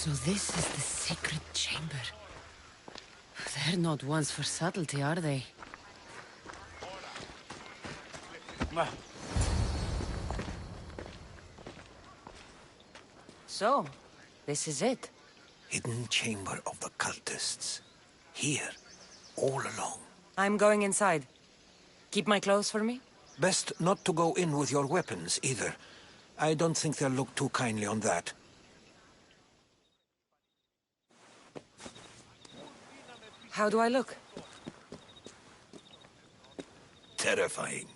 So this is the secret chamber. They're not ones for subtlety, are they? So, this is it. Hidden chamber of the cultists. Here, all along. I'm going inside. Keep my clothes for me? Best not to go in with your weapons, either. I don't think they'll look too kindly on that. How do I look? Terrifying.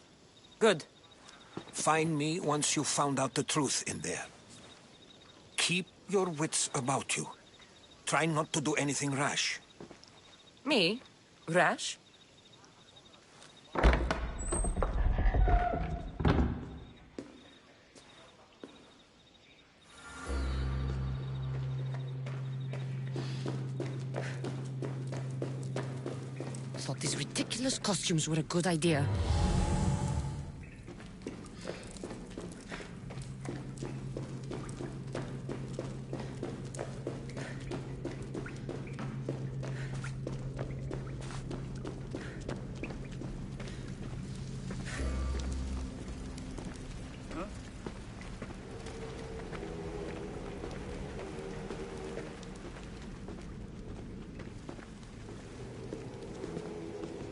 Good. Find me once you've found out the truth in there. Keep your wits about you. Try not to do anything rash. Me? Rash? Thought these ridiculous costumes were a good idea.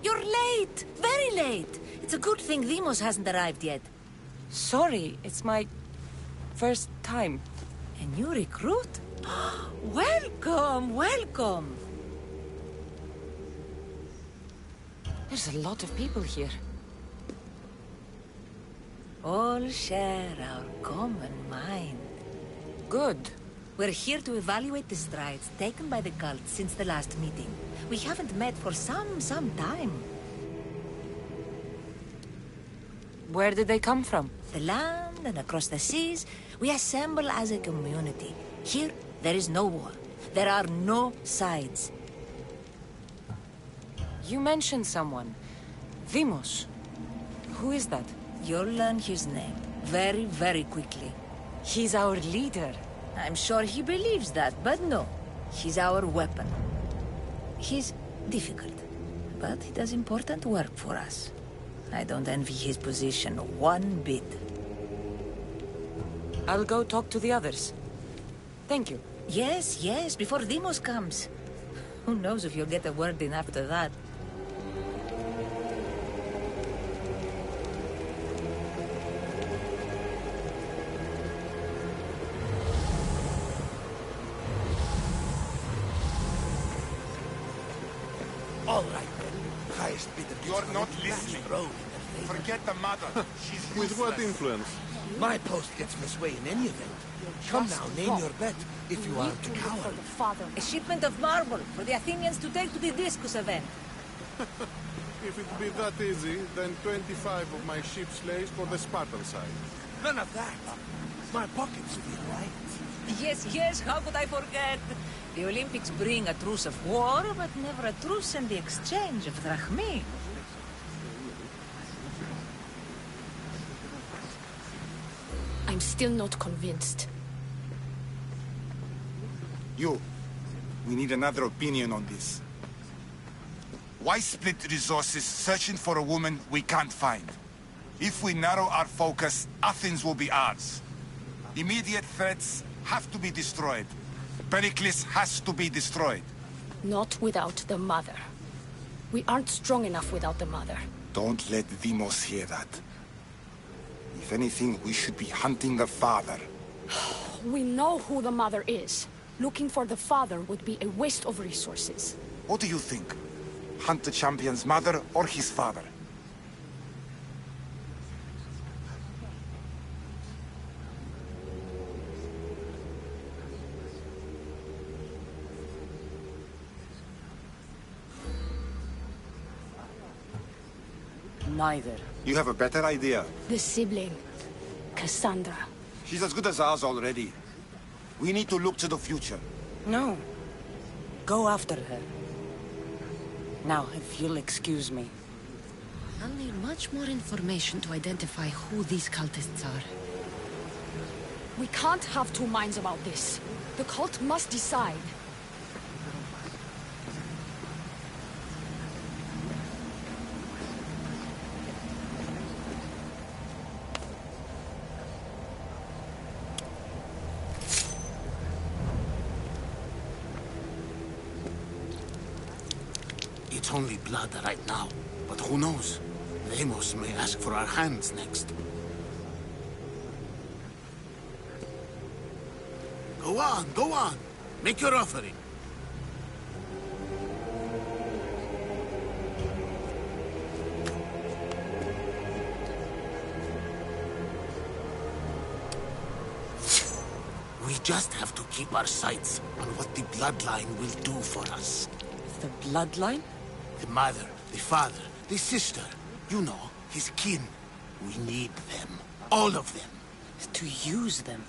You're late! Very late! It's a good thing Demos hasn't arrived yet. Sorry, it's my first time. A new recruit? Welcome, welcome! There's a lot of people here. All share our common mind. Good. We're here to evaluate the strides taken by the cult since the last meeting. We haven't met for some time. Where did they come from? The land and across the seas, we assemble as a community. Here, there is no war. There are no sides. You mentioned someone. Vimos. Who is that? You'll learn his name very, very quickly. He's our leader. I'm sure he believes that, but no. He's our weapon. He's difficult, but he does important work for us. I don't envy his position one bit. I'll go talk to the others. Thank you. Yes, yes, before Demos comes. Who knows if you'll get a word in after that. All right, then. Highest bidder. You're not listening. Forget the mother. She's useless. With what influence? My post gets Miss Way in any event. Come now, name your bet, if you aren't a coward. A shipment of marble for the Athenians to take to the Discus event. If it be that easy, then 25 of my ship's slaves for the Spartan side. None of that. My pockets feel right. Yes, yes, how could I forget? The Olympics bring a truce of war, but never a truce in the exchange of drachmi. I'm still not convinced. You. We need another opinion on this. Why split resources searching for a woman we can't find? If we narrow our focus, Athens will be ours. Immediate threats have to be destroyed. Pericles has to be destroyed. Not without the mother. We aren't strong enough without the mother. Don't let Demos hear that. If anything, we should be hunting the father. We know who the mother is. Looking for the father would be a waste of resources. What do you think? Hunt the champion's mother or his father? Neither. You have a better idea. The sibling, Cassandra. She's as good as ours already. We need to look to the future. No. Go after her. Now, if you'll excuse me. I'll need much more information to identify who these cultists are. We can't have two minds about this. The cult must decide. It's only blood right now, but who knows? Deimos may ask for our hands next. Go on, go on. Make your offering. We just have to keep our sights on what the bloodline will do for us. The bloodline? The mother, the father, the sister. You know, his kin. We need them. All of them. To use them.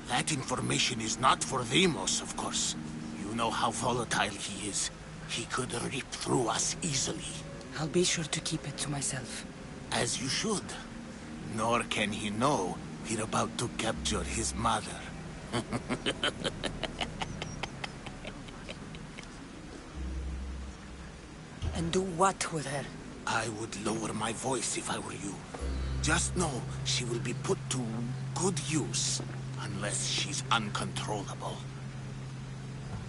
That information is not for Deimos, of course. You know how volatile he is. He could rip through us easily. I'll be sure to keep it to myself. As you should. Nor can he know we're about to capture his mother. And do what with her? I would lower my voice if I were you. Just know she will be put to good use, unless she's uncontrollable.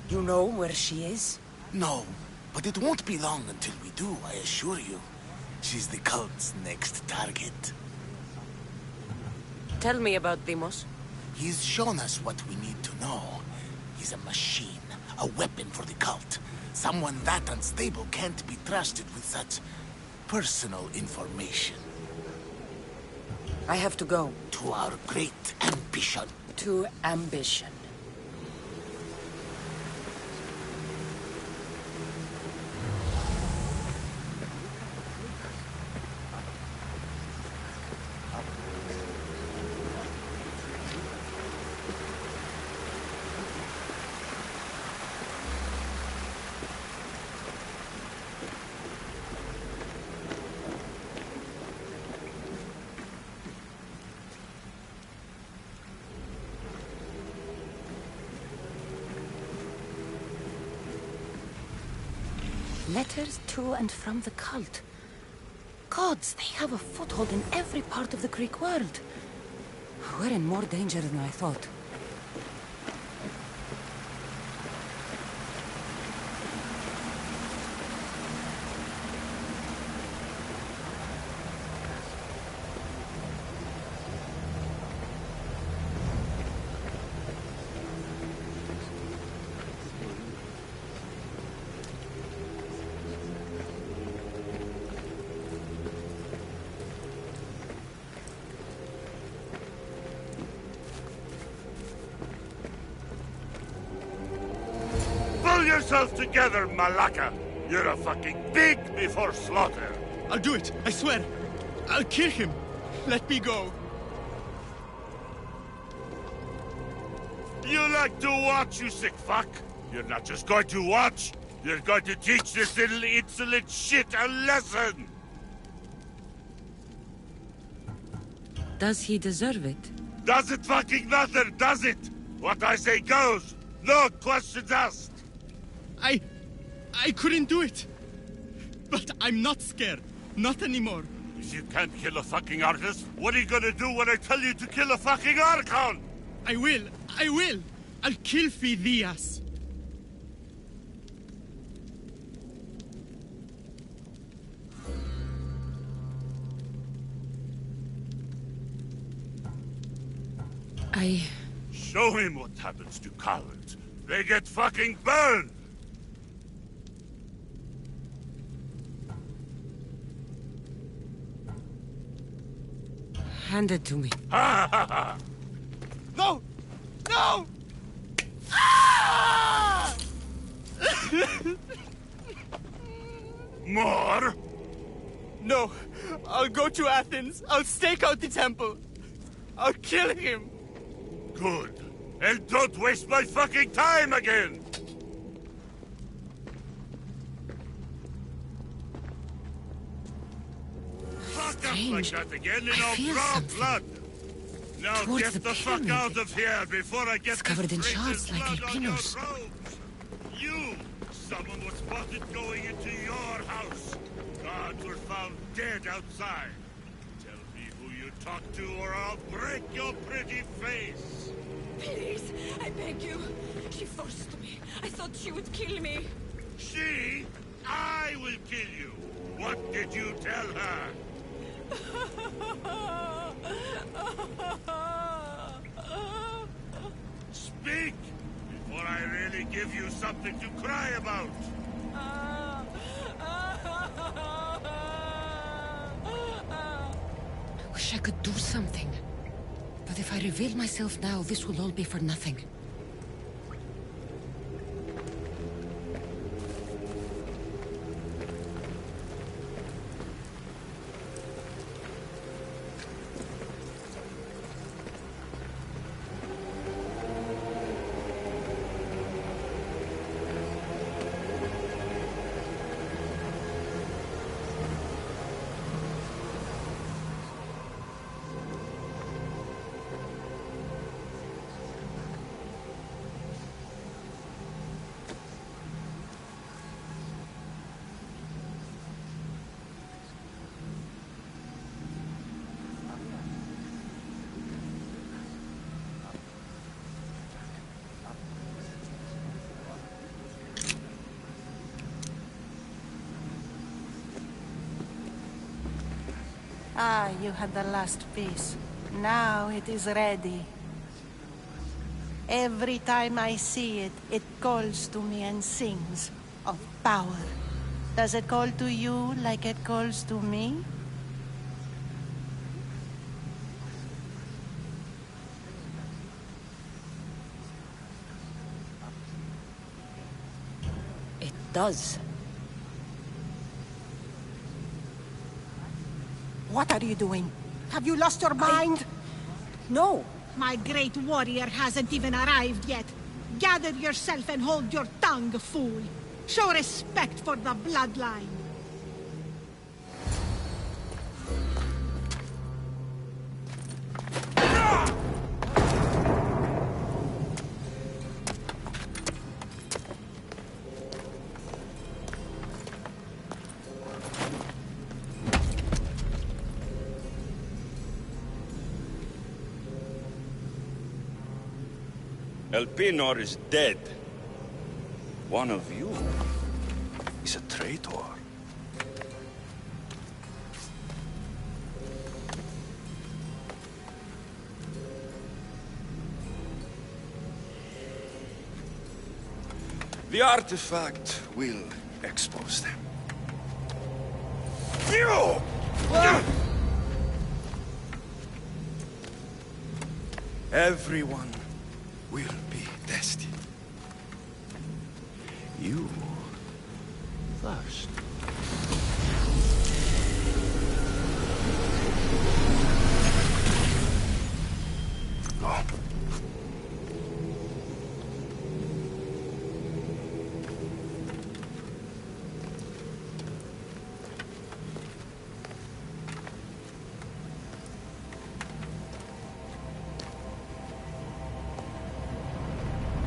You know where she is? No, but it won't be long until we do, I assure you. She's the cult's next target. Tell me about Deimos. He's shown us what we need to know. He's a machine, a weapon for the cult. Someone that unstable can't be trusted with such personal information. I have to go. To our great ambition. To ambition. Letters to and from the cult. Gods, they have a foothold in every part of the Greek world. We're in more danger than I thought. Pull yourself together, Malaka! You're a fucking pig before slaughter! I'll do it, I swear. I'll kill him. Let me go. You like to watch, you sick fuck? You're not just going to watch, you're going to teach this little insolent shit a lesson! Does he deserve it? Does it fucking matter, does it? What I say goes, no questions asked! I couldn't do it. But I'm not scared. Not anymore. If you can't kill a fucking artist, what are you gonna do when I tell you to kill a fucking Archon? I will. I'll kill Phidias. Show him what happens to cowards. They get fucking burned! Hand it to me. Ha ha ha! No! No! Ah! More? No. I'll go to Athens. I'll stake out the temple. I'll kill him. Good. And don't waste my fucking time again! Fuck up like that again and I'll draw blood! Now Towards get the the fuck pyramid. out of here before I get It's covered this in shards traitor's like blood on your albinos. robes. You! Someone was spotted going into your house. Guards were found dead outside. Tell me who you talked to or I'll break your pretty face. Please, I beg you. She forced me. I thought she would kill me. She? I will kill you. What did you tell her? Speak, before I really give you something to cry about. I wish I could do something. But if I reveal myself now, this will all be for nothing. Ah, you had the last piece. Now it is ready. Every time I see it, it calls to me and sings of power. Does it call to you like it calls to me? It does. What are you doing? Have you lost your mind? No! My great warrior hasn't even arrived yet. Gather yourself and hold your tongue, fool. Show respect for the bloodline. Elpenor is dead. One of you is a traitor. The artifact will expose them. You! Everyone will be tested. You first. Go.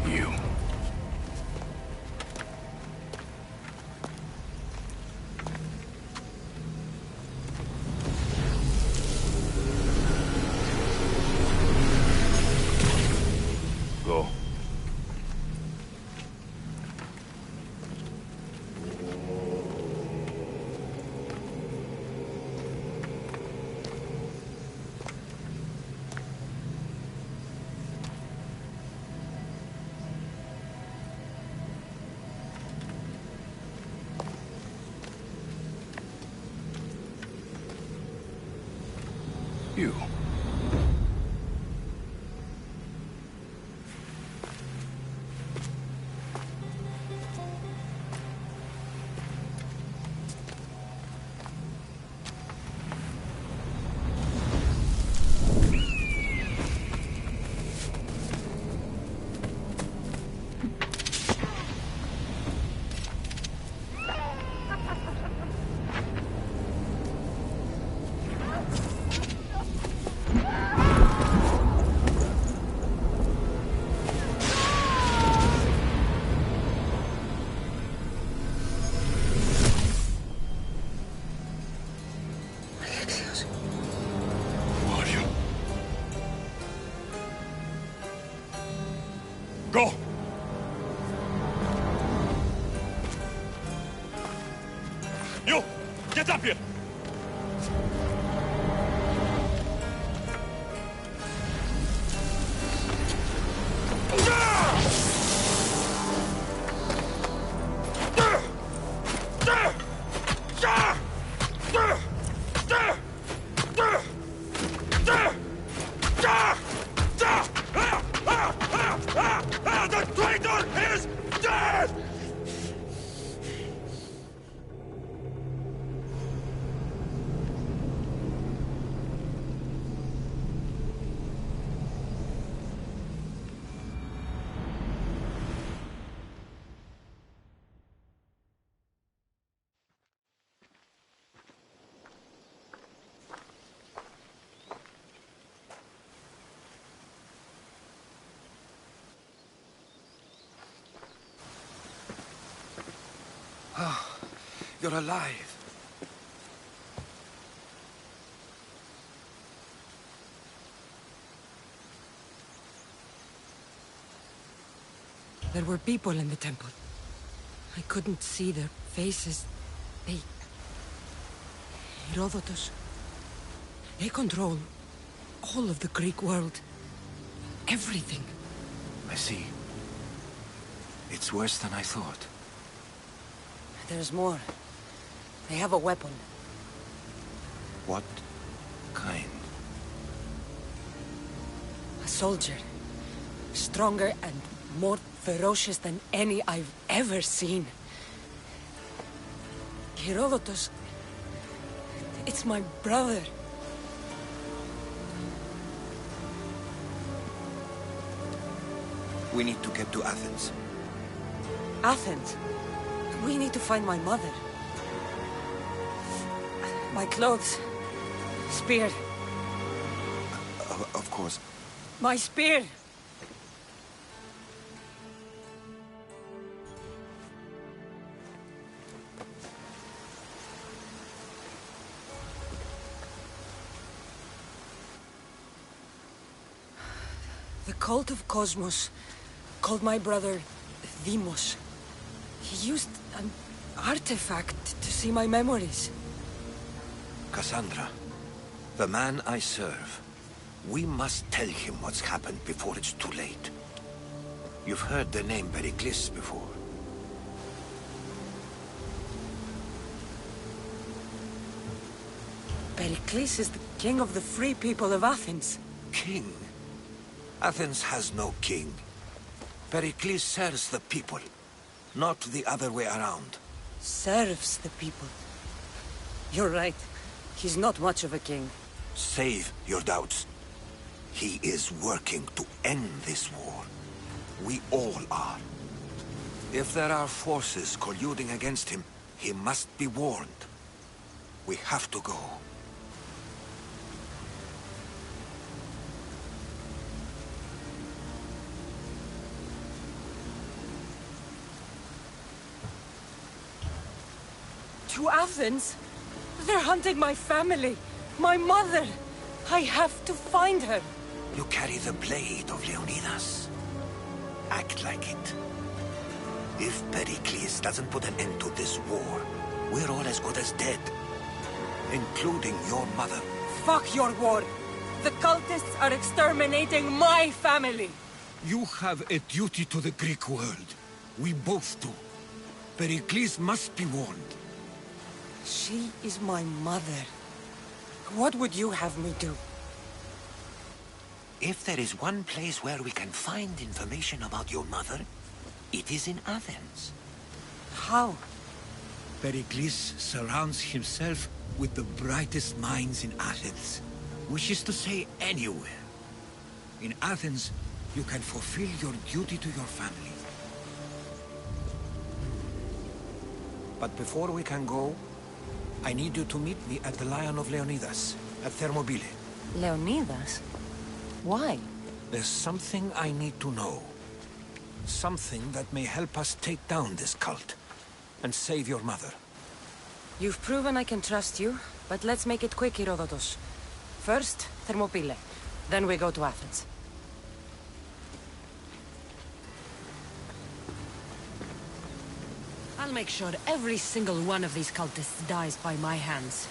You. Go. You. You! Get up here! The traitor is dead! You're alive. There were people in the temple. I couldn't see their faces. They... Herodotus. They control all of the Greek world. Everything. I see. It's worse than I thought. There's more. They have a weapon. What kind? A soldier. Stronger and more ferocious than any I've ever seen. Herodotus... It's my brother. We need to get to Athens. Athens? We need to find my mother. My clothes. Spear. Of course. My spear! The cult of Cosmos called my brother Deimos. He used an artifact to see my memories. Cassandra, the man I serve. We must tell him what's happened before it's too late. You've heard the name Pericles before. Pericles is the king of the free people of Athens. King? Athens has no king. Pericles serves the people, not the other way around. Serves the people. You're right. He's not much of a king. Save your doubts. He is working to end this war. We all are. If there are forces colluding against him, he must be warned. We have to go. To Athens? They're hunting my family, my mother. I have to find her. You carry the blade of Leonidas. Act like it. If Pericles doesn't put an end to this war, we're all as good as dead. Including your mother. Fuck your war. The cultists are exterminating my family. You have a duty to the Greek world. We both do. Pericles must be warned. She is my mother. What would you have me do? If there is one place where we can find information about your mother, it is in Athens. How? Pericles surrounds himself with the brightest minds in Athens. Which is to say, anywhere. In Athens, you can fulfill your duty to your family. But before we can go, I need you to meet me at the Lion of Leonidas, at Thermopylae. Leonidas? Why? There's something I need to know. Something that may help us take down this cult, and save your mother. You've proven I can trust you, but let's make it quick, Herodotus. First, Thermopylae. Then we go to Athens. I'll make sure every single one of these cultists dies by my hands.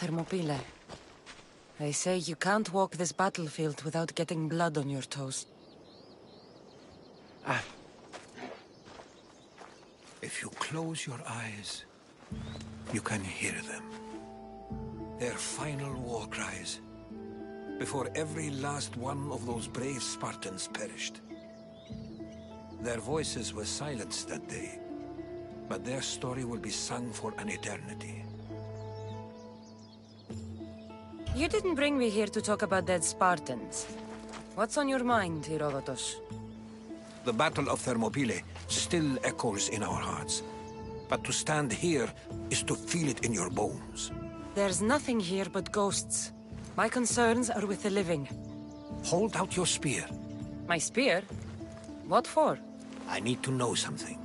Thermopylae. They say you can't walk this battlefield without getting blood on your toes. If you close your eyes, you can hear them. Their final war cries, before every last one of those brave Spartans perished. Their voices were silenced that day, but their story will be sung for an eternity. You didn't bring me here to talk about dead Spartans. What's on your mind, Herodotus? The Battle of Thermopylae still echoes in our hearts. But to stand here is to feel it in your bones. There's nothing here but ghosts. My concerns are with the living. Hold out your spear. My spear? What for? I need to know something.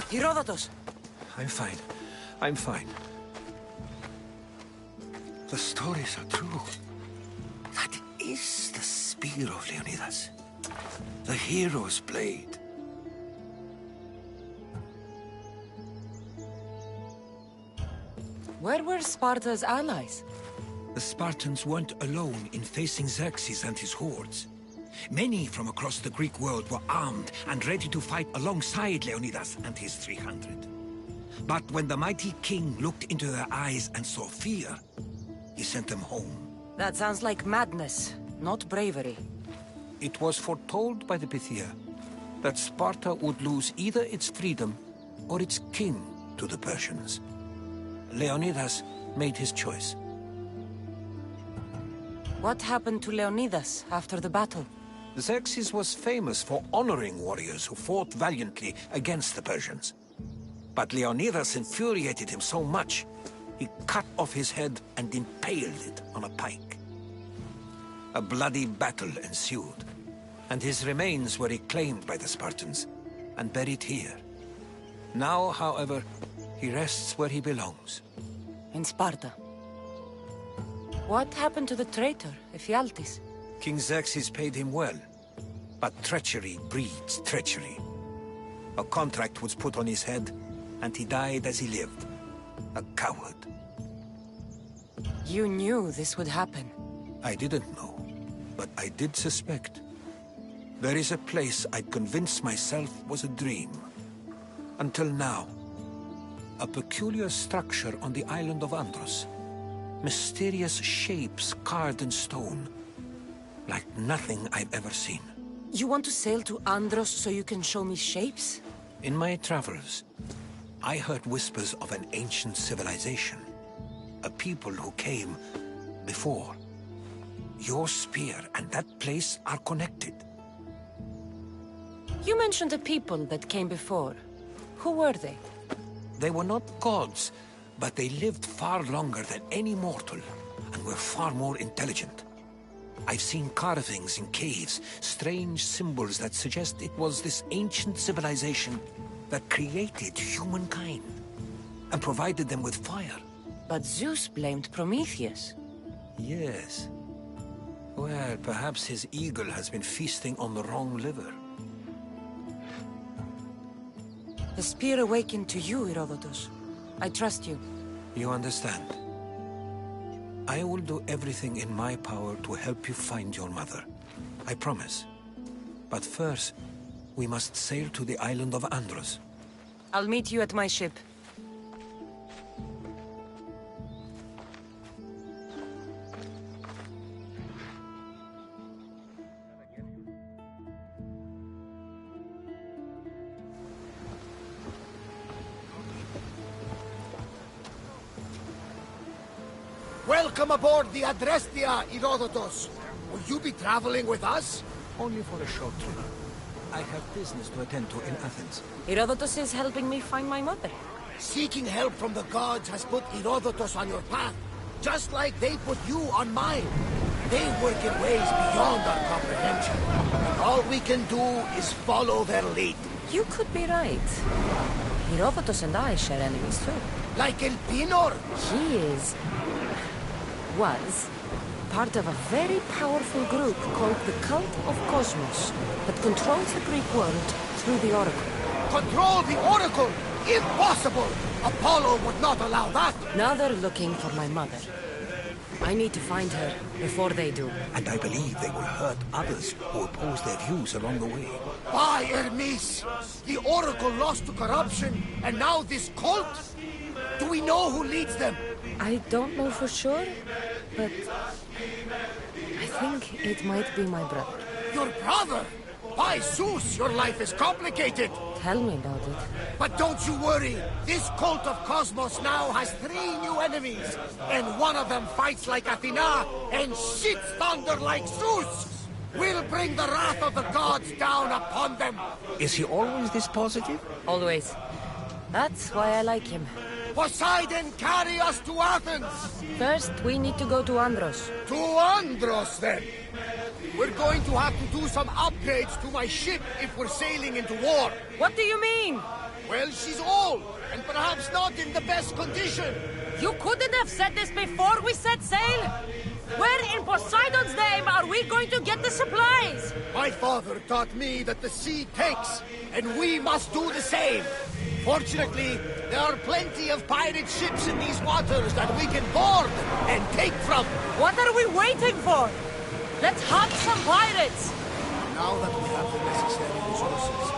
Herodotus! I'm fine. I'm fine. The stories are true. That is the spear of Leonidas. The hero's blade. Where were Sparta's allies? The Spartans weren't alone in facing Xerxes and his hordes. Many from across the Greek world were armed and ready to fight alongside Leonidas and his 300. But when the mighty king looked into their eyes and saw fear, he sent them home. That sounds like madness, not bravery. It was foretold by the Pythia that Sparta would lose either its freedom or its king to the Persians. Leonidas made his choice. What happened to Leonidas after the battle? Xerxes was famous for honoring warriors who fought valiantly against the Persians. But Leonidas infuriated him so much, he cut off his head and impaled it on a pike. A bloody battle ensued, and his remains were reclaimed by the Spartans and buried here. Now, however, he rests where he belongs. In Sparta. What happened to the traitor, Ephialtes? King Xerxes paid him well, but treachery breeds treachery. A contract was put on his head, and he died as he lived. A coward. You knew this would happen. I didn't know, but I did suspect. There is a place I'd convinced myself was a dream. Until now. A peculiar structure on the island of Andros. Mysterious shapes carved in stone. Like nothing I've ever seen. You want to sail to Andros so you can show me shapes? In my travels, I heard whispers of an ancient civilization. A people who came before. Your spear and that place are connected. You mentioned a people that came before. Who were they? They were not gods, but they lived far longer than any mortal, and were far more intelligent. I've seen carvings in caves, strange symbols that suggest it was this ancient civilization that created humankind, and provided them with fire. But Zeus blamed Prometheus. Yes. Well, perhaps his eagle has been feasting on the wrong liver. The spear awakened to you, Herodotus. I trust you. You understand. I will do everything in my power to help you find your mother. I promise. But first, we must sail to the island of Andros. I'll meet you at my ship. Welcome aboard the Adrestia, Herodotus. Will you be traveling with us? Only for a short trip. I have business to attend to in Athens. Herodotus is helping me find my mother. Seeking help from the gods has put Herodotus on your path, just like they put you on mine. They work in ways beyond our comprehension. And all we can do is follow their lead. You could be right. Herodotus and I share enemies too. Like El Pinor? He was part of a very powerful group called the Cult of Cosmos that controls the Greek world through the Oracle. Control the Oracle? Impossible! Apollo would not allow that! Now they're looking for my mother. I need to find her before they do. And I believe they will hurt others who oppose their views along the way. By Hermes! The Oracle lost to corruption, and now this cult? Do we know who leads them? I don't know for sure, but I think it might be my brother. Your brother? By Zeus, your life is complicated. Tell me about it. But don't you worry. This cult of Cosmos now has 3 new enemies. And one of them fights like Athena and shits thunder like Zeus. We'll bring the wrath of the gods down upon them. Is he always this positive? Always. That's why I like him. Poseidon, carry us to Athens! First, we need to go to Andros. To Andros, then? We're going to have to do some upgrades to my ship if we're sailing into war. What do you mean? Well, she's old, and perhaps not in the best condition. You couldn't have said this before we set sail? Where in Poseidon's name are we going to get the supplies? My father taught me that the sea takes, and we must do the same. Fortunately, there are plenty of pirate ships in these waters that we can board and take from. What are we waiting for? Let's hunt some pirates! Now that we have the necessary resources...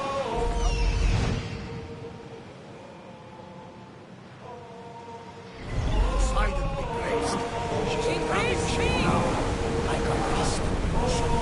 Poseidon be praised. She's praised me now, like a beast of ocean.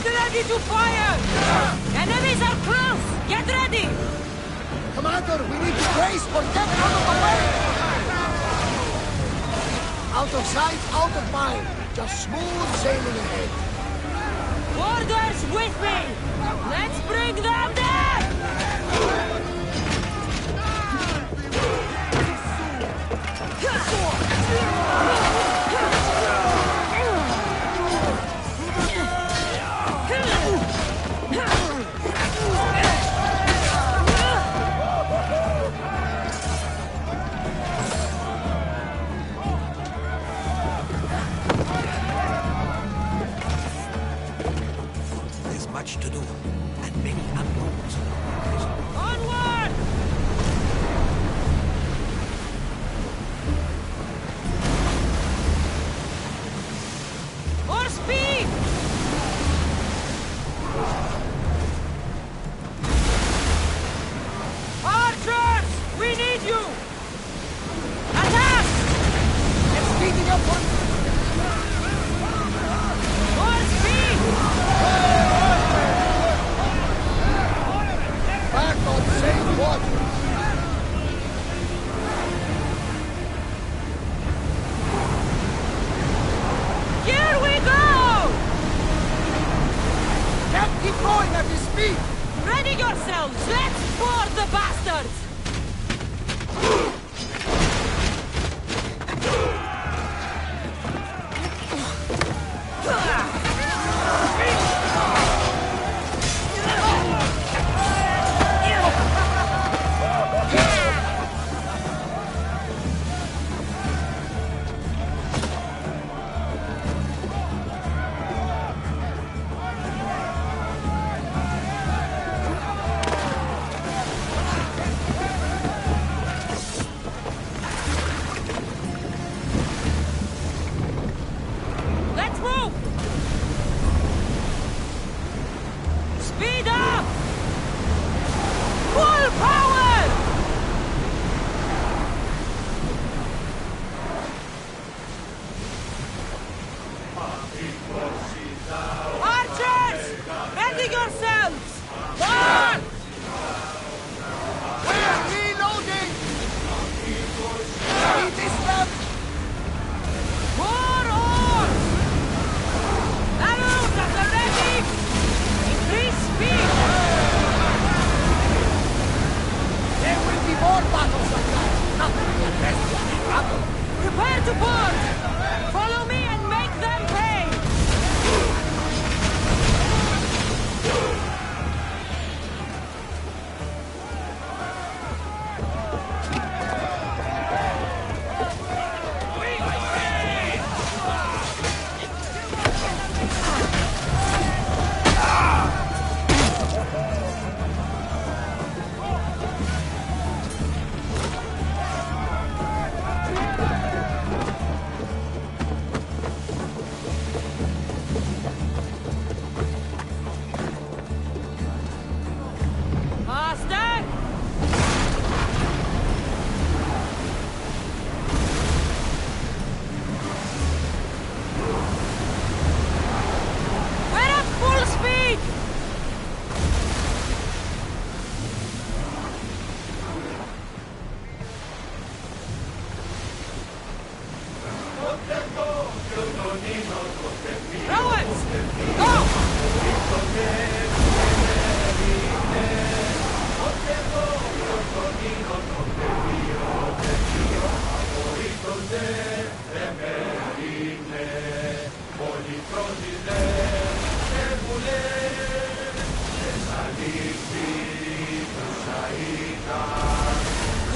Ready to fire! Enemies are close! Get ready! Commander, we need to brace for get out of the way! Out of sight, out of mind. Just smooth sailing ahead. Orders with me! Let's bring them down! Much to do, and many unknowns. Onward! More speed! Archers! We need you! Attack! It's speeding up one. More speed! Back on safe water. Here we go! Can't keep going at this speed. Ready yourselves! Let's board the bastards! to board! Follow me and make them pay!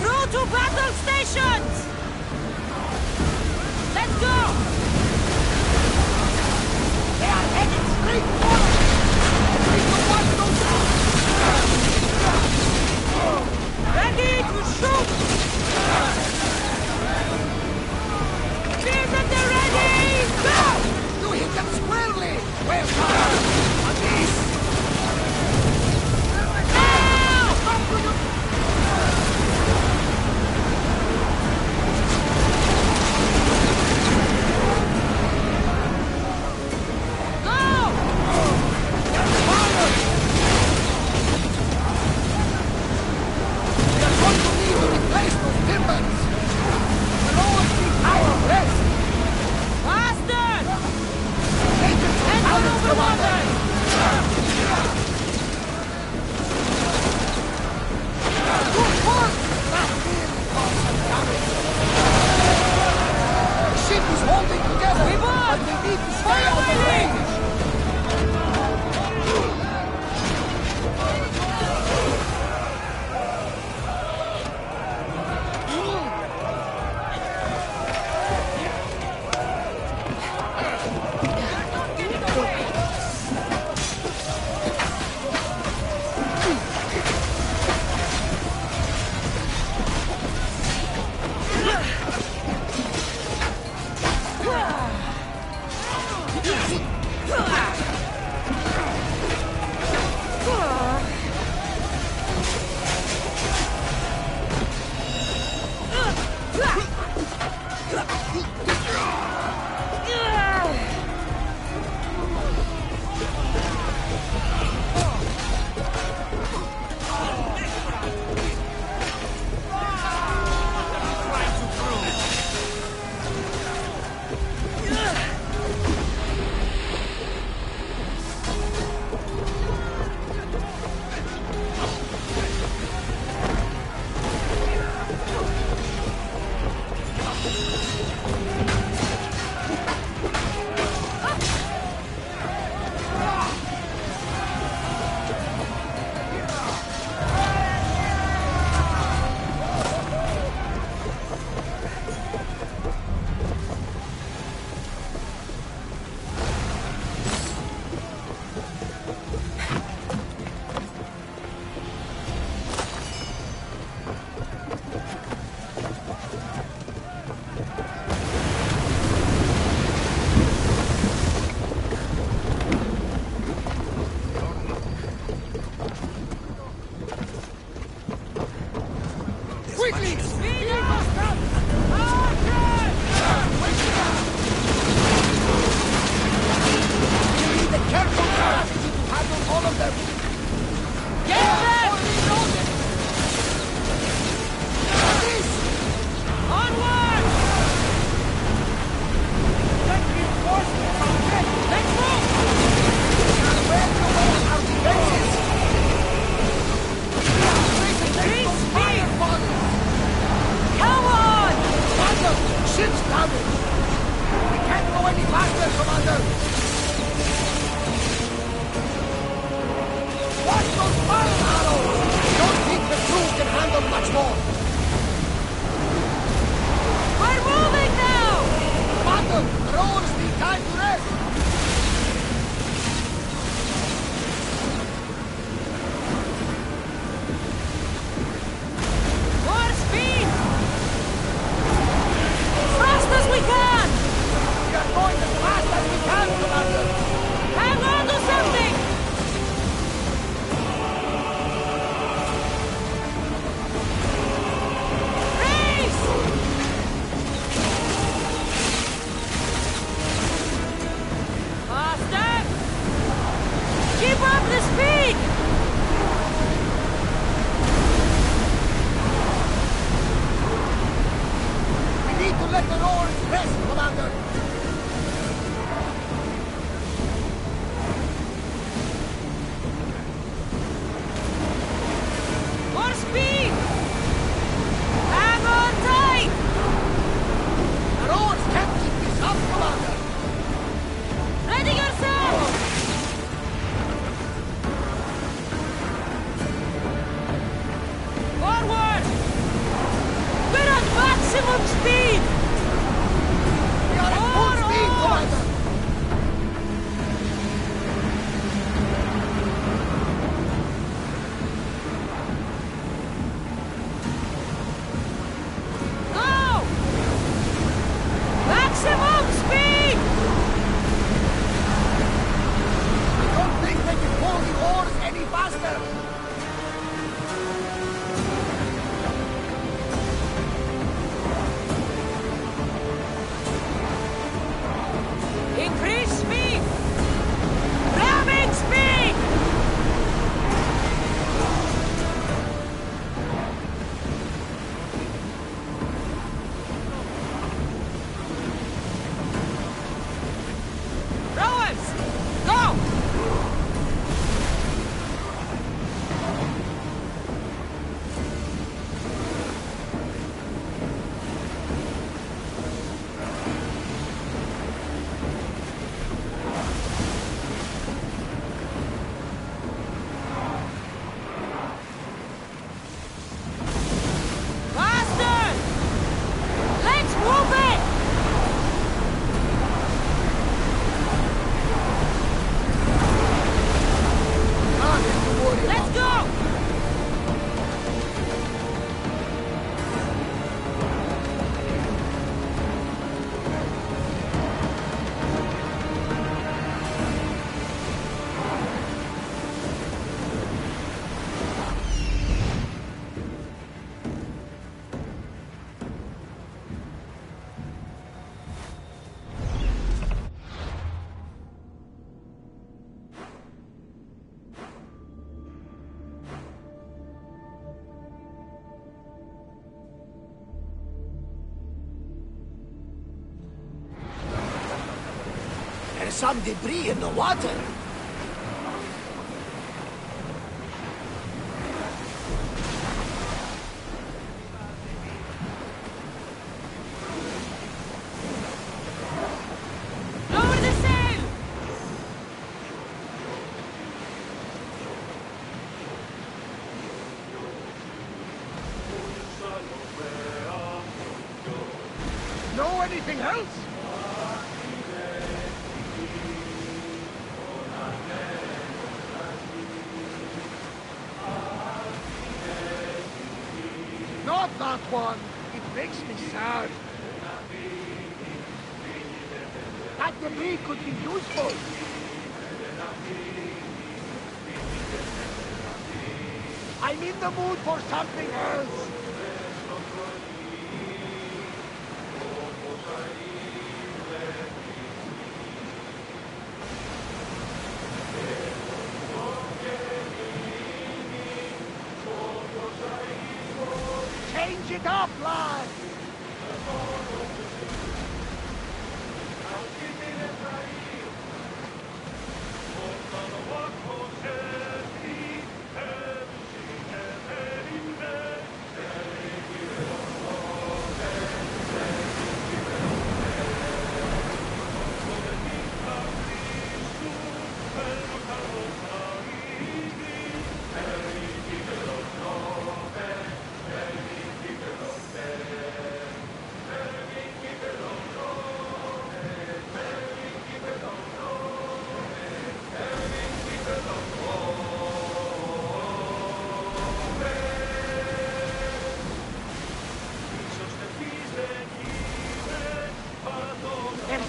Crew to battle stations! Let's go! They are headed straight for us! We will watch those Ready to shoot! Spears at the ready! Go! You hit them squarely! Well done! On this! Ship's damaged! We can't go any faster, Commander! Watch those fire arrows! I don't think the crew can handle much more! We're moving now! Commander, the rowers need time to rest! More speed! Fast as we can! We are going as fast as we can, Commander! Hang on to something! Race! Faster! Keep up the speed! We need to let the rowers rest, Commander! More speed! Hang on tight! The rowers can't keep this up, Commander! Ready yourself! Forward! We're at maximum speed! We are at full speed, Commander! Go! Maximum speed! I don't think they can pull the oars any faster! Increase speed! Ramming speed! Rowers! Go! Faster! Let's move it! Nothing to worry Let's about. go! There's some debris in the water. Lower the sail! Know anything else? Not that one. It makes me sad. That debris could be useful. I'm in the mood for something else. Change it up, lad!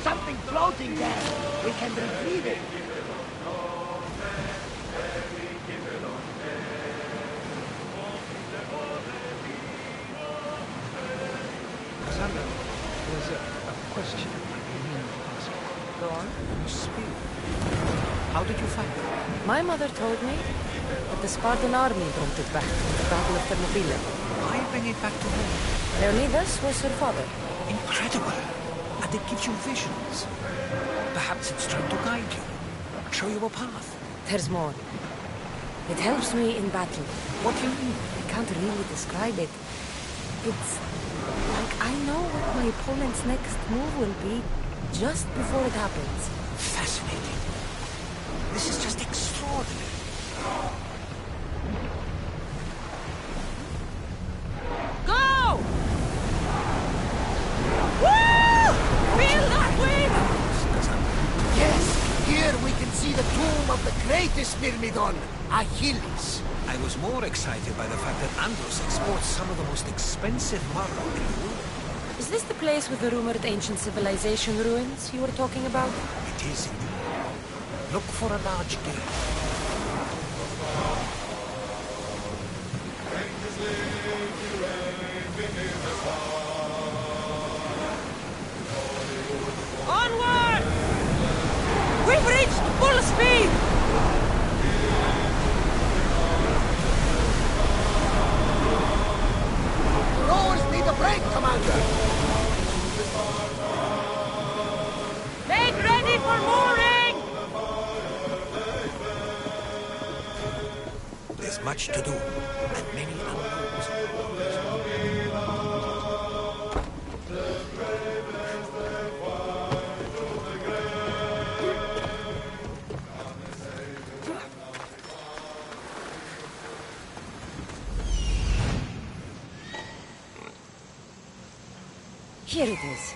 something floating there. We can retrieve it. Alexander, there's a question I mean to ask. Go on. You speak. How did you find it? My mother told me that the Spartan army brought it back from the Battle of Thermopylae. Why bring it back to home? Leonidas was her father. Incredible. And it gives you visions. Perhaps it's trying to guide you. Show you a path. There's more. It helps me in battle. What do you mean? I can't really describe it. It's like I know what my opponent's next move will be just before it happens. Fascinating. This is just extraordinary. Go! Woo! Feel that wind! Yes, here we can see the tomb of the greatest Myrmidon, Achilles. I was more excited by the fact that Andros exports some of the most expensive marble in the world. Is this the place with the rumored ancient civilization ruins you were talking about? It is indeed. Look for a large gate. Onward! We've reached full speed! Rowers need a break, Commander! Make ready for mooring! There's much to do, and many unknowns. Here it is.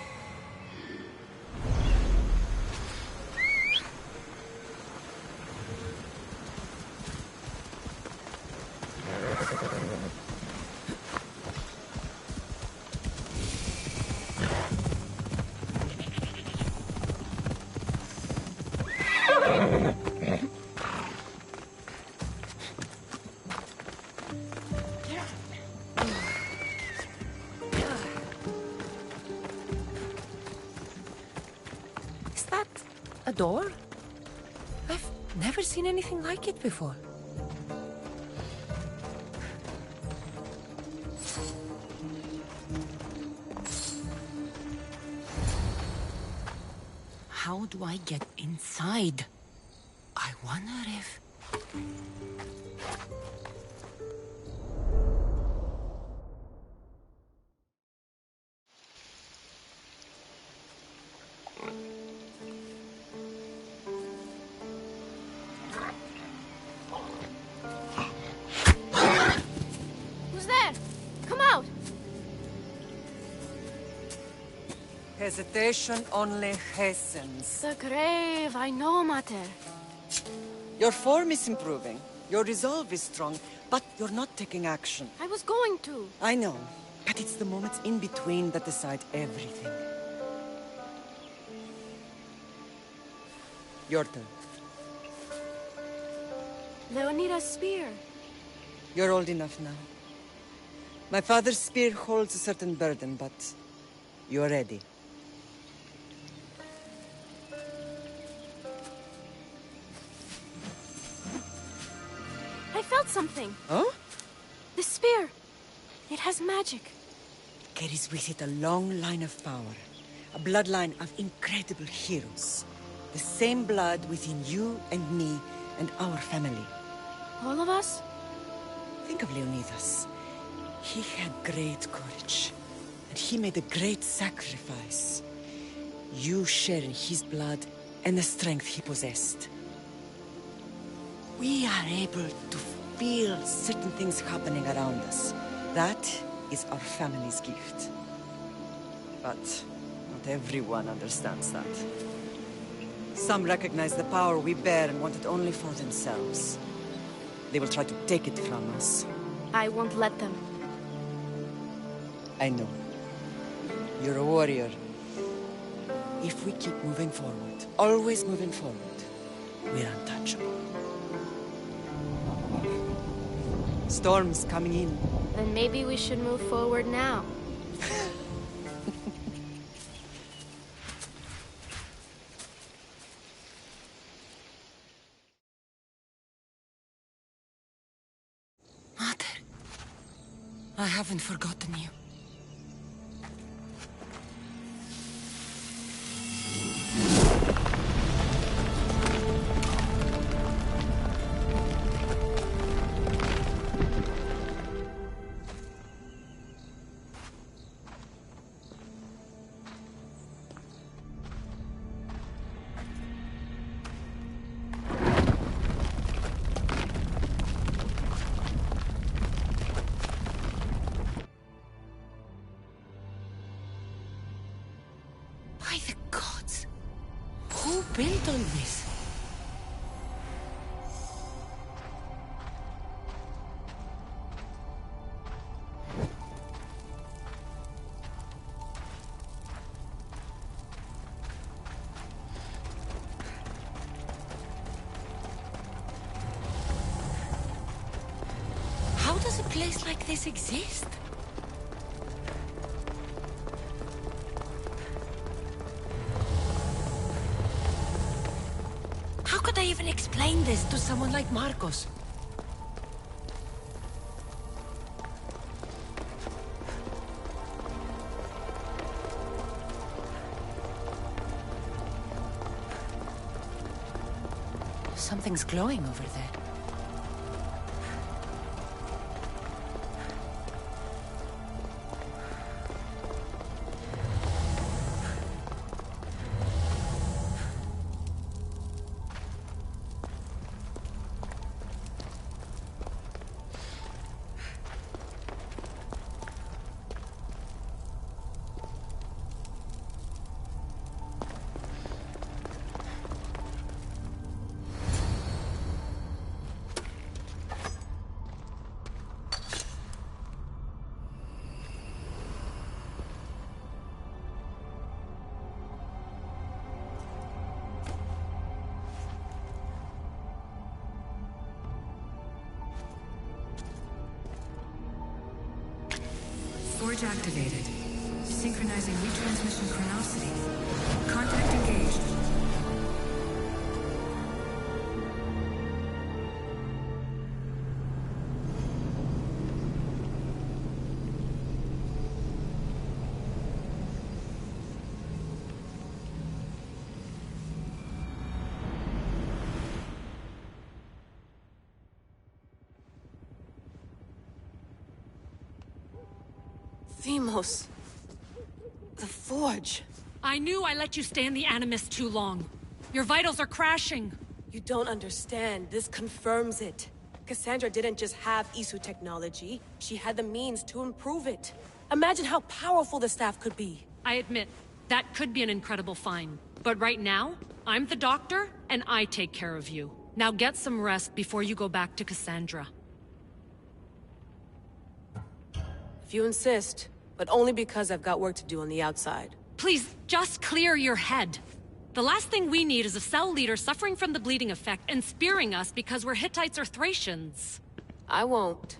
A door? I've never seen anything like it before. How do I get inside? I wonder if... Hesitation only hastens. The grave, I know, Mater. Your form is improving. Your resolve is strong, but you're not taking action. I was going to. I know, but it's the moments in between that decide everything. Your turn. Leonida's spear. You're old enough now. My father's spear holds a certain burden, but you're ready. I felt something. Oh? The spear. It has magic. Carries with it a long line of power. A bloodline of incredible heroes. The same blood within you and me and our family. All of us? Think of Leonidas. He had great courage. And he made a great sacrifice. You share in his blood and the strength he possessed. We are able to feel certain things happening around us. That is our family's gift. But not everyone understands that. Some recognize the power we bear and want it only for themselves. They will try to take it from us. I won't let them. I know. You're a warrior. If we keep moving forward, always moving forward, we're untouchable. Storm's coming in. Then maybe we should move forward now. Mother, I haven't forgotten you. By the gods! Who built all this? How does a place like this exist? How could I even explain this to someone like Marcos? Something's glowing over there. Forge activated. Synchronizing retransmission chronicity. Contact engaged. Themos. The Forge. I knew I let you stay in the Animus too long. Your vitals are crashing. You don't understand. This confirms it. Cassandra didn't just have Isu technology. She had the means to improve it. Imagine how powerful the staff could be. I admit, that could be an incredible find. But right now, I'm the doctor, and I take care of you. Now get some rest before you go back to Cassandra. If you insist, but only because I've got work to do on the outside. Please, just clear your head. The last thing we need is a cell leader suffering from the bleeding effect and spearing us because we're Hittites or Thracians. I won't.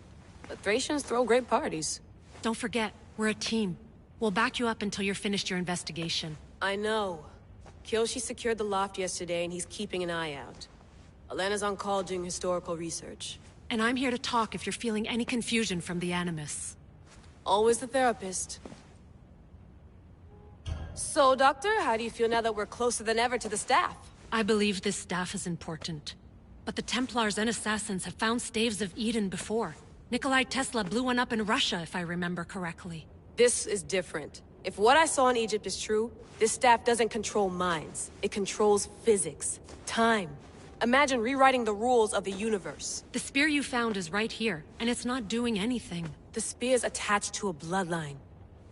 But Thracians throw great parties. Don't forget, we're a team. We'll back you up until you're finished your investigation. I know. Kyoshi secured the loft yesterday and he's keeping an eye out. Elena's on call doing historical research. And I'm here to talk if you're feeling any confusion from the Animus. Always the therapist. So, Doctor, how do you feel now that we're closer than ever to the staff? I believe this staff is important. But the Templars and Assassins have found staves of Eden before. Nikolai Tesla blew one up in Russia, if I remember correctly. This is different. If what I saw in Egypt is true, this staff doesn't control minds. It controls physics, time. Imagine rewriting the rules of the universe. The spear you found is right here, and it's not doing anything. The spear's attached to a bloodline.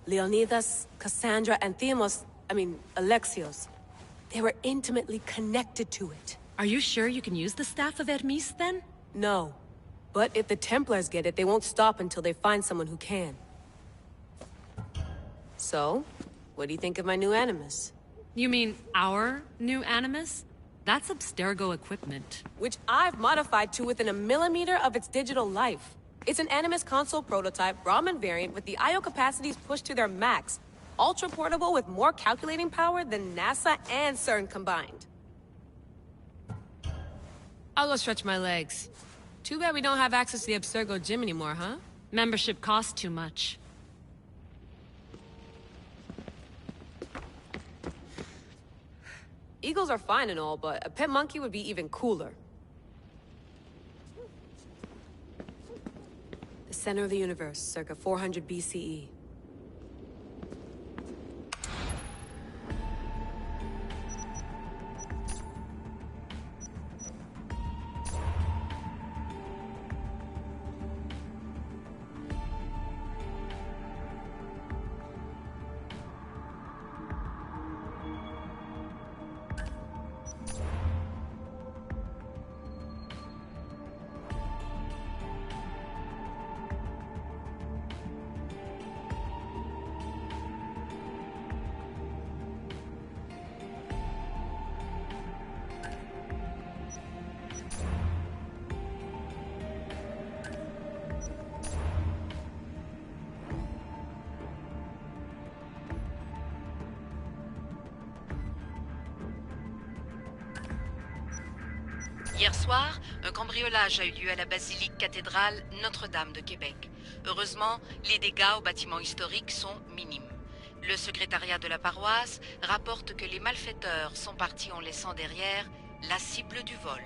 Leonidas, Cassandra, and Alexios. They were intimately connected to it. Are you sure you can use the Staff of Hermes, then? No. But if the Templars get it, they won't stop until they find someone who can. So, what do you think of my new Animus? You mean our new Animus? That's Abstergo equipment. Which I've modified to within a millimeter of its digital life. It's an Animus console prototype Brahmin variant with the I/O capacities pushed to their max. Ultra portable with more calculating power than NASA and CERN combined. I'll go stretch my legs. Too bad we don't have access to the Abstergo gym anymore, huh? Membership costs too much. Eagles are fine and all, but a pet monkey would be even cooler. The center of the universe, circa 400 BCE. Hier soir, un cambriolage a eu lieu à la basilique cathédrale Notre-Dame de Québec. Heureusement, les dégâts au bâtiment historique sont minimes. Le secrétariat de la paroisse rapporte que les malfaiteurs sont partis en laissant derrière la cible du vol.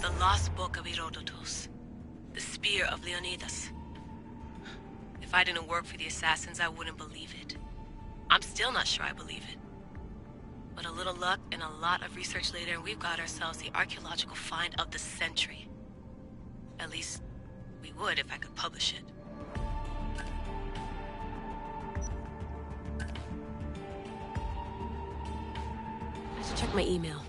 The Lost Book of Herodotus. The Spear of Leonidas. If I didn't work for the assassins, I wouldn't believe it. I'm still not sure I believe it. But a little luck and a lot of research later, and we've got ourselves the archaeological find of the century. At least, we would if I could publish it. I should check my email.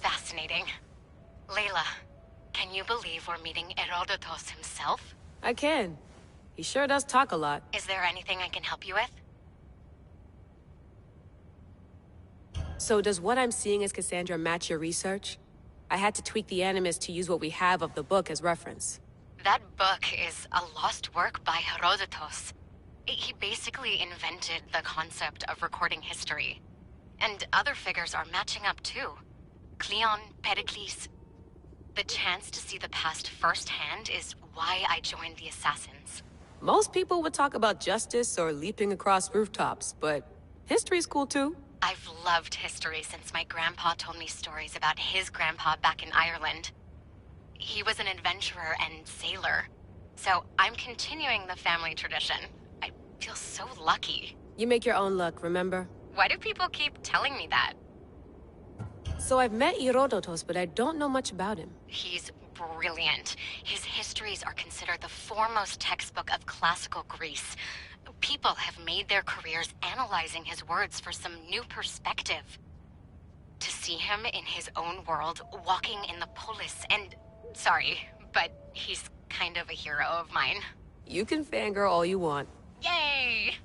Fascinating. Layla, can you believe we're meeting Herodotus himself? I can. He sure does talk a lot. Is there anything I can help you with? So does what I'm seeing as Cassandra match your research? I had to tweak the Animus to use what we have of the book as reference. That book is a lost work by Herodotus. He basically invented the concept of recording history. And other figures are matching up too. Cleon, Pericles. The chance to see the past firsthand is why I joined the Assassins. Most people would talk about justice or leaping across rooftops, but history's cool too. I've loved history since my grandpa told me stories about his grandpa back in Ireland. He was an adventurer and sailor. So I'm continuing the family tradition. I feel so lucky. You make your own luck, remember? Why do people keep telling me that? So I've met Herodotus, but I don't know much about him. He's brilliant. His histories are considered the foremost textbook of classical Greece. People have made their careers analyzing his words for some new perspective. To see him in his own world, walking in the polis, and... Sorry, but he's kind of a hero of mine. You can fangirl all you want. Yay!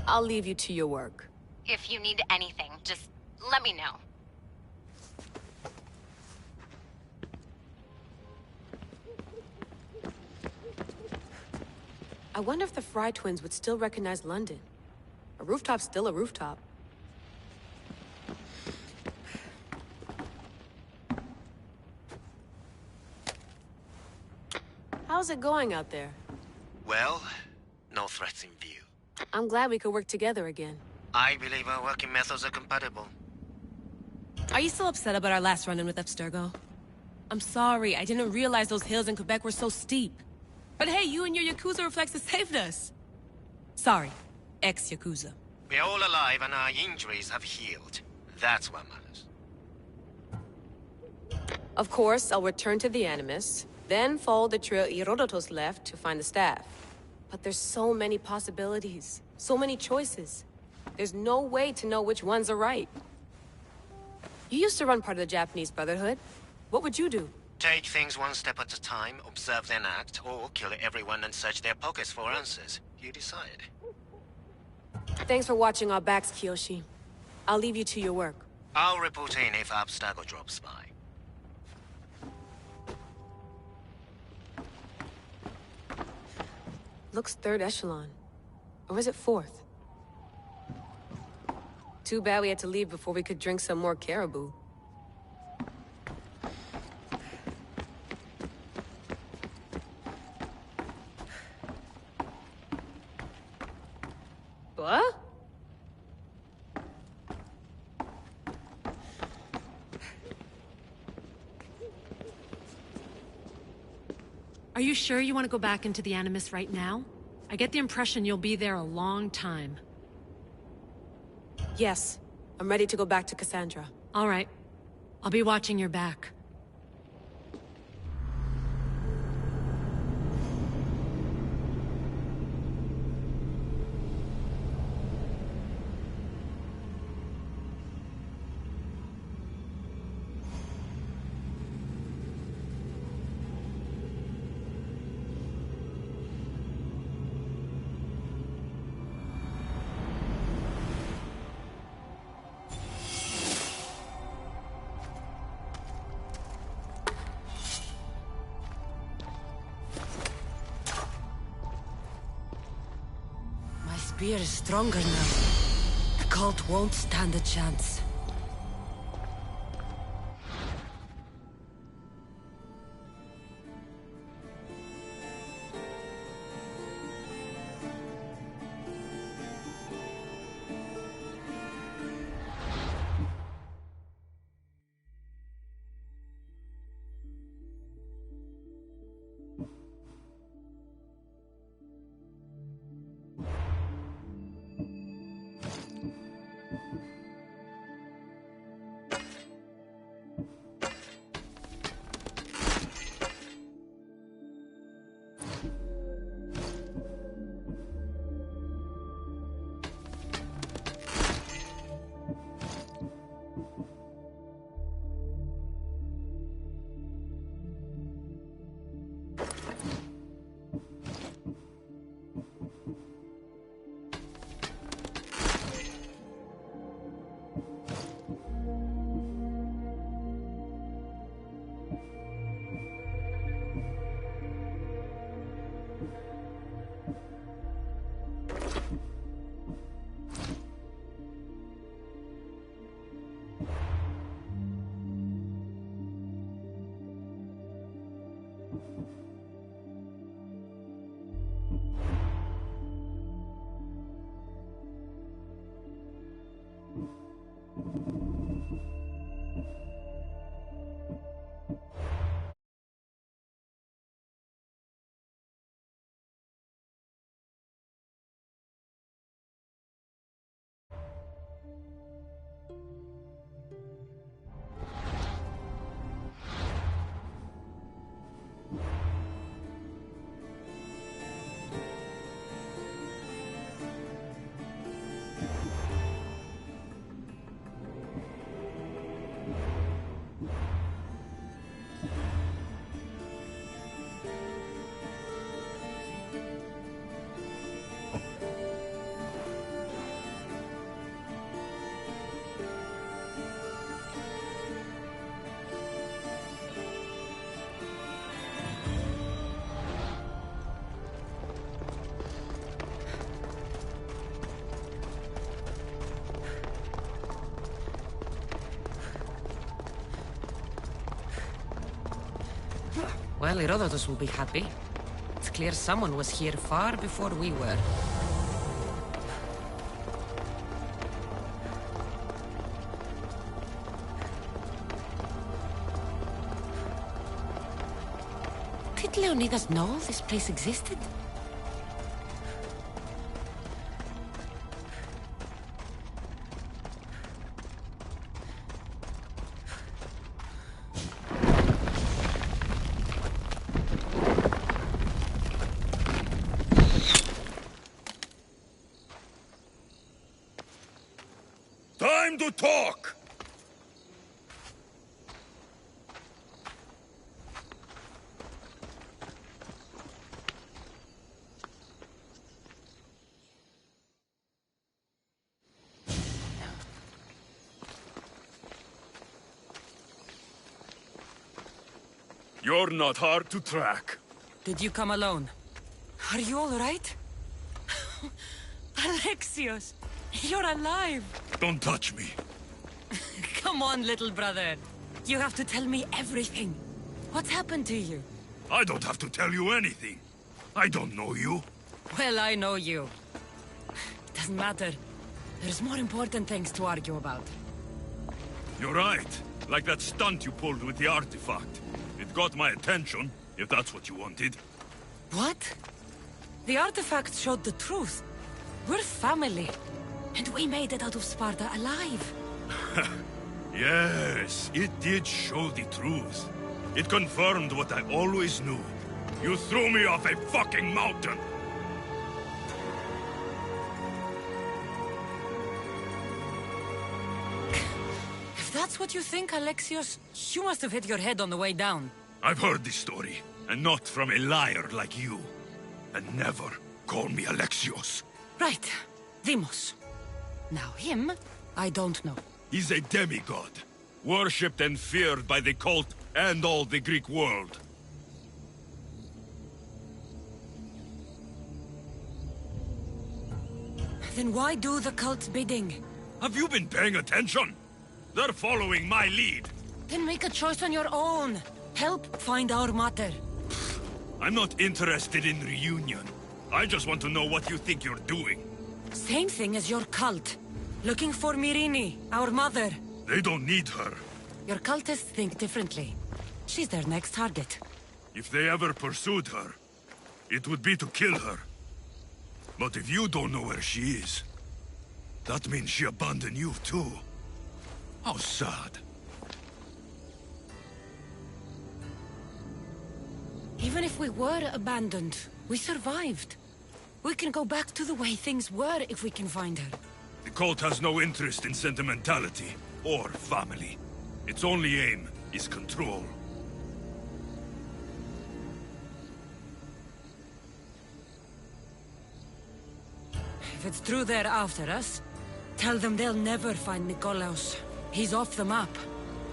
I'll leave you to your work. If you need anything, just let me know. I wonder if the Fry twins would still recognize London. A rooftop's still a rooftop. How's it going out there? Well, no threats in view. I'm glad we could work together again. I believe our working methods are compatible. Are you still upset about our last run-in with Abstergo? I'm sorry, I didn't realize those hills in Quebec were so steep. But hey, you and your Yakuza reflexes saved us. Sorry, ex-Yakuza. We're all alive and our injuries have healed. That's what matters. Of course, I'll return to the Animus, then follow the trail Herodotus left to find the staff. But there's so many possibilities, so many choices. There's no way to know which ones are right. You used to run part of the Japanese Brotherhood. What would you do? Take things one step at a time, observe then act, or kill everyone and search their pockets for answers. You decide. Thanks for watching our backs, Kiyoshi. I'll leave you to your work. I'll report in if Abstergo drops by. Looks third echelon. Or is it fourth? Too bad we had to leave before we could drink some more caribou. What? Are you sure you want to go back into the Animus right now? I get the impression you'll be there a long time. Yes. I'm ready to go back to Cassandra. All right. I'll be watching your back. Spear is stronger now. The cult won't stand a chance. Well, Herodotus will be happy. It's clear someone was here far before we were. Did Leonidas know this place existed? you talk! You're not hard to track. Did you come alone? Are you all right? Alexios, you're alive! Don't touch me. Come on, little brother. You have to tell me everything. What's happened to you? I don't have to tell you anything. I don't know you. Well, I know you. Doesn't matter. There's more important things to argue about. You're right. Like that stunt you pulled with the artifact. It got my attention, if that's what you wanted. What? The artifact showed the truth. We're family. And we made it out of Sparta alive. Yes, it did show the truth. It confirmed what I always knew. You threw me off a fucking mountain! If that's what you think, Alexios, you must have hit your head on the way down. I've heard this story, and not from a liar like you. And never call me Alexios. Right. Deimos. Now him, I don't know. He's a demigod, worshipped and feared by the cult and all the Greek world. Then why do the cult's bidding? Have you been paying attention? They're following my lead. Then make a choice on your own. Help find our mater. I'm not interested in reunion. I just want to know what you think you're doing. Same thing as your cult. Looking for Myrrine, our mother. They don't need her. Your cultists think differently. She's their next target. If they ever pursued her, it would be to kill her. But if you don't know where she is, that means she abandoned you too. How sad. Even if we were abandoned, we survived. We can go back to the way things were if we can find her. The cult has no interest in sentimentality or family. Its only aim is control. If it's true they're after us, tell them they'll never find Nikolaos. He's off the map.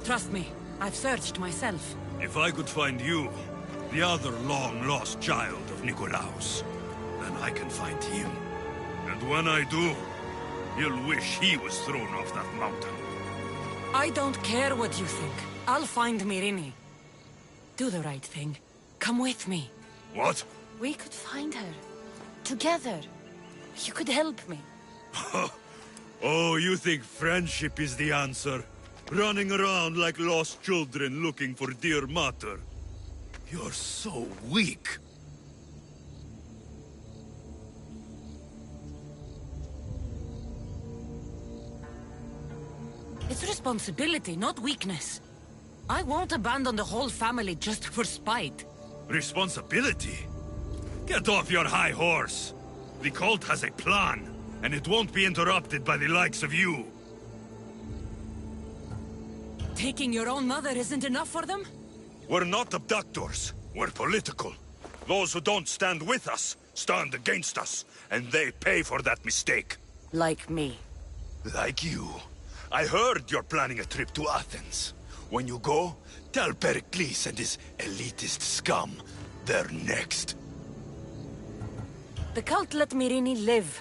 Trust me, I've searched myself. If I could find you, the other long-lost child of Nikolaos, then I can find him. And when I do, he'll wish he was thrown off that mountain. I don't care what you think. I'll find Myrrine. Do the right thing. Come with me. What? We could find her. Together. You could help me. Oh, you think friendship is the answer? Running around like lost children looking for dear mater. You're so weak. It's responsibility, not weakness. I won't abandon the whole family just for spite. Responsibility? Get off your high horse. The cult has a plan, and it won't be interrupted by the likes of you. Taking your own mother isn't enough for them? We're not abductors. We're political. Those who don't stand with us, stand against us, and they pay for that mistake. Like me. Like you. I heard you're planning a trip to Athens. When you go, tell Pericles and his elitist scum they're next. The cult let Myrrine live.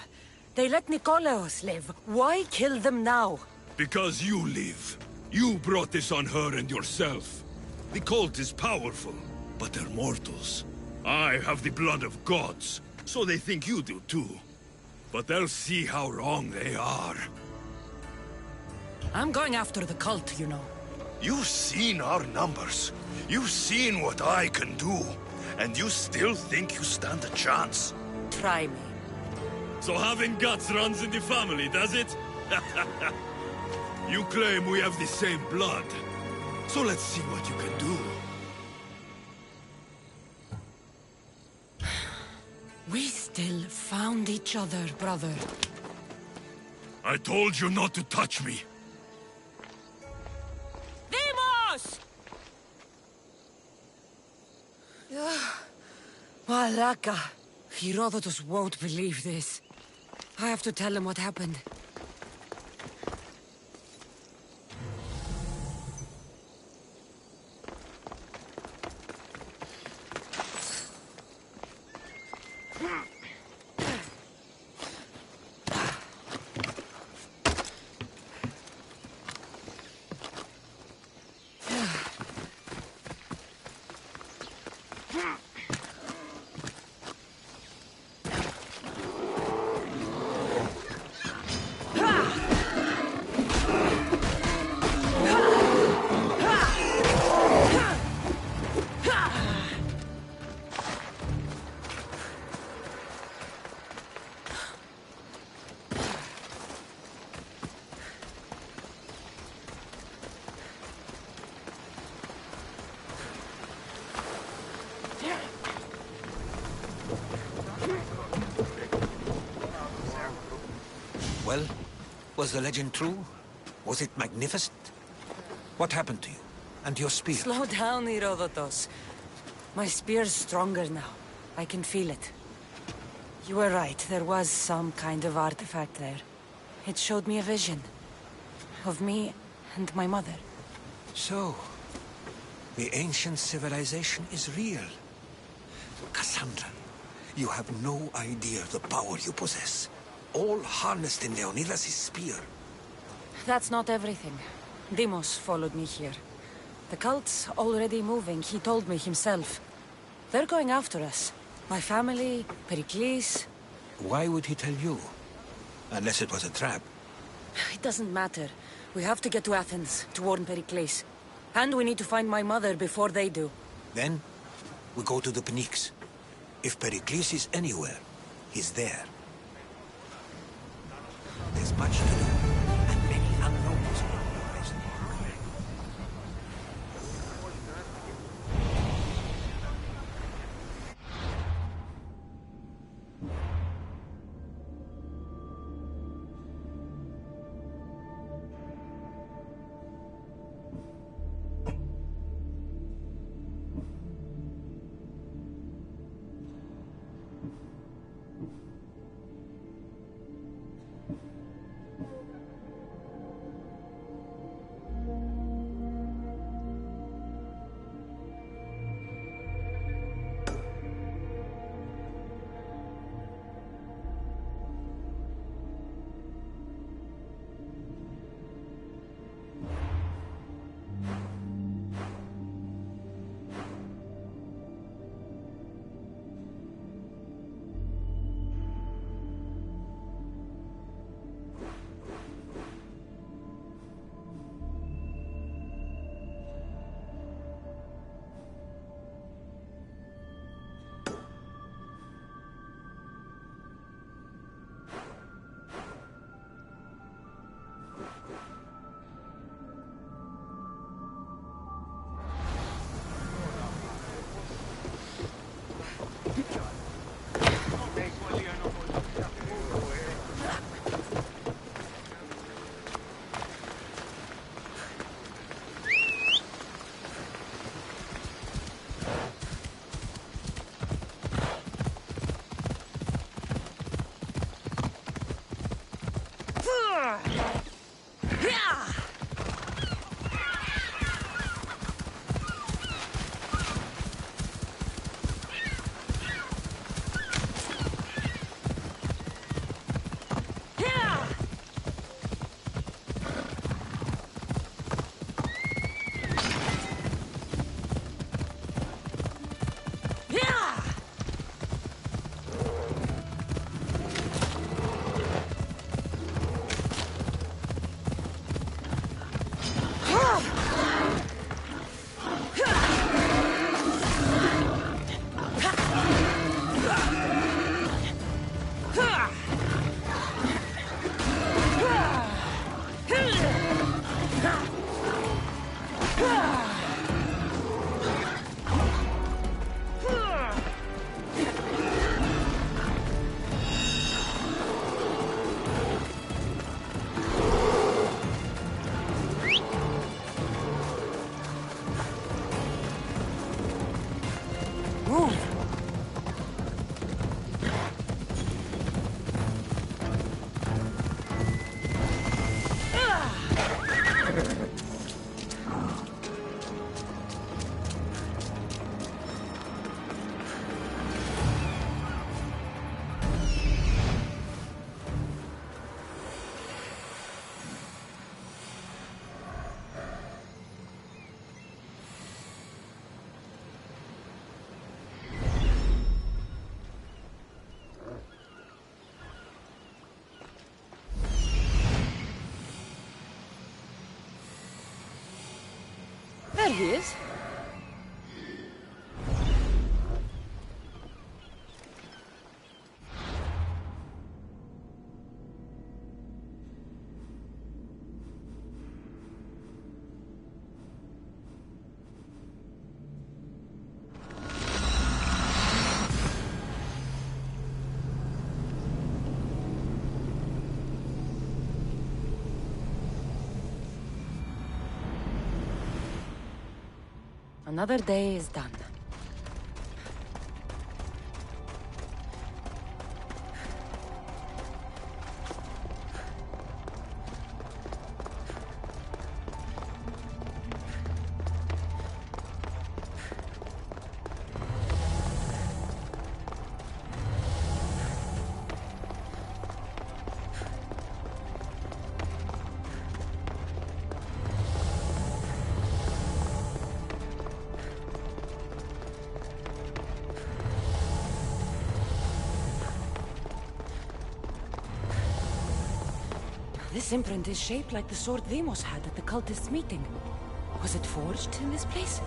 They let Nikolaos live. Why kill them now? Because you live. You brought this on her and yourself. The cult is powerful, but they're mortals. I have the blood of gods, so they think you do too. But they'll see how wrong they are. I'm going after the cult, you know. You've seen our numbers. You've seen what I can do. And you still think you stand a chance? Try me. So having guts runs in the family, does it? You claim we have the same blood. So let's see what you can do. We still found each other, brother. I told you not to touch me. Malaka! Herodotus won't believe this. I have to tell him what happened. Well, was the legend true? Was it magnificent? What happened to you? And your spear? Slow down, Herodotus. My spear's stronger now. I can feel it. You were right, there was some kind of artifact there. It showed me a vision. Of me and my mother. So, the ancient civilization is real. Cassandra, you have no idea the power you possess. All harnessed in Leonidas' spear. That's not everything. Deimos followed me here. The cult's already moving, he told me himself. They're going after us. My family, Pericles. Why would he tell you? Unless it was a trap. It doesn't matter. We have to get to Athens to warn Pericles. And we need to find my mother before they do. Then, we go to the Pnyx. If Pericles is anywhere, he's there. There's much to do, and many unknowns on the horizon. he is. Another day is done. This imprint is shaped like the sword Vemos had at the cultists' meeting. Was it forged in this place?